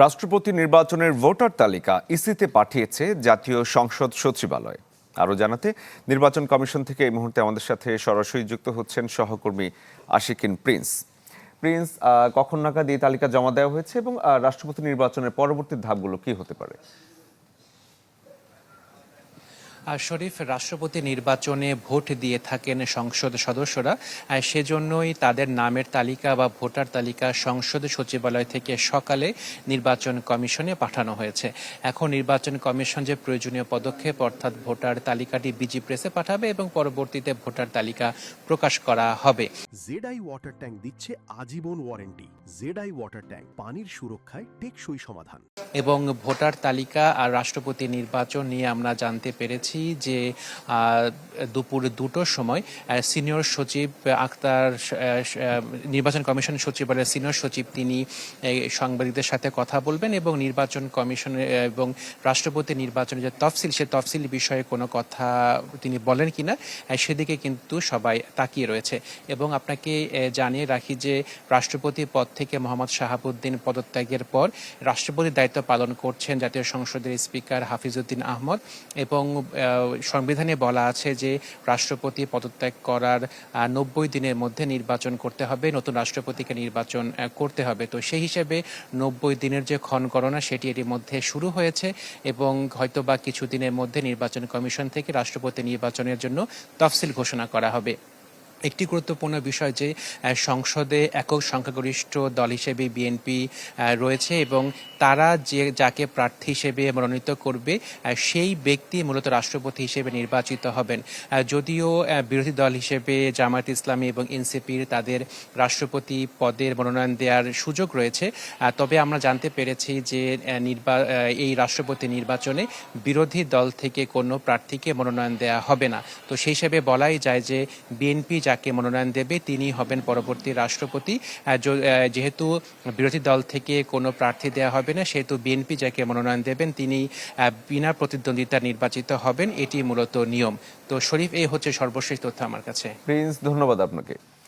রাষ্ট্রপতি নির্বাচনের ভোটার তালিকা ইসিতে পাঠিয়েছে জাতীয় সংসদ সচিবালয়। আরও জানাতে নির্বাচন কমিশন থেকে এই মুহূর্তে আমাদের সাথে সরাসরি যুক্ত হচ্ছেন সহকর্মী আশিকিন প্রিন্স। প্রিন্স, কখন নাগাদ এই তালিকা জমা দেওয়া হয়েছে এবং রাষ্ট্রপতি নির্বাচনের পরবর্তী ধাপগুলো কি হতে পারে? শরীফ, রাষ্ট্রপতি নির্বাচনে ভোট দিয়ে থাকেন সংসদ সদস্যরা, সেজন্যই তাদের নামের তালিকা বা ভোটার তালিকা সংসদ সচিবালয় থেকে সকালে নির্বাচন কমিশনে পাঠানো হয়েছে। এখন নির্বাচন কমিশন যে প্রয়োজনীয় পদক্ষেপ অর্থাৎ ভোটার তালিকাটি বিজি প্রেসে পাঠাবে এবং পরবর্তীতে ভোটার তালিকা প্রকাশ করা হবে। জেডআই ওয়াটার ট্যাঙ্ক দিচ্ছে আজীবন ওয়ারেন্টি। জেডআই ওয়াটার ট্যাঙ্ক, পানির সুরক্ষায় টেকসই সমাধান। এবং ভোটার তালিকা আর রাষ্ট্রপতি নির্বাচন নিয়ে আমরা জানতে পেরেছি যে দুপুর 2টোর সময় সিনিয়র সচিব আক্তার, নির্বাচন কমিশন সচিবালয়ের সিনিয়র সচিব, তিনি সাংবাদিকদের সাথে কথা বলবেন এবং নির্বাচন কমিশনের এবং রাষ্ট্রপতি নির্বাচনের যে তফসিল, সে তফসিল বিষয়ে কোনো কথা তিনি বলেন কিনা সেদিকে কিন্তু সবাই তাকিয়ে রয়েছে। এবং আপনাকে জানিয়ে রাখি যে রাষ্ট্রপতি পদ থেকে মোহাম্মদ শাহাবুদ্দিন পদত্যাগের পর রাষ্ট্রপতির দায়িত্ব পালন করছেন জাতীয় সংসদের স্পিকার হাফিজউদ্দিন আহমদ। এবং সংবিধানে বলা আছে যে রাষ্ট্রপতি পদত্যাগ করার 90 দিনের মধ্যে নির্বাচন করতে হবে, নতুন রাষ্ট্রপতিকে নির্বাচন করতে হবে। তো সেই হিসেবে 90 দিনের যে ক্ষণগণনা সেটি এর মধ্যে শুরু হয়েছে এবং হয়তোবা কিছুদিনের মধ্যে নির্বাচন কমিশন থেকে রাষ্ট্রপতি নির্বাচনের জন্য তফসিল ঘোষণা করা হবে। একটি গুরুত্বপূর্ণ বিষয় যে সংসদে একক সংখ্যাগরিষ্ঠ দল হিসেবে বিএনপি রয়েছে এবং তারা যাকে প্রার্থী হিসেবে মনোনীত করবে সেই ব্যক্তি মূলত রাষ্ট্রপতি হিসেবে নির্বাচিত হবেন। যদিও বিরোধী দল হিসেবে জামায়াত ইসলামী এবং এনসিপির তাদের রাষ্ট্রপতি পদের মনোনয়ন দেওয়ার সুযোগ রয়েছে, তবে আমরা জানতে পেরেছি যে এই রাষ্ট্রপতি নির্বাচনে বিরোধী দল থেকে কোনো প্রার্থীকে মনোনয়ন দেওয়া হবে না। তো সেই হিসেবে বলাই যায় যে বিএনপি যাকে মনোনয়ন দেবে তিনি হবেন পরবর্তী রাষ্ট্রপতি। যেহেতু বিরোধী দল থেকে কোনো প্রার্থী দেওয়া হবে না, সেহেতু বিএনপি যাকে মনোনয়ন দেবেন তিনি বিনা প্রতিদ্বন্দ্বিতা নির্বাচিত হবেন, এটি মূলত নিয়ম। তো শরীফ, এই হচ্ছে সর্বশেষ তথ্য আমার কাছে। প্রিন্স, ধন্যবাদ আপনাকে।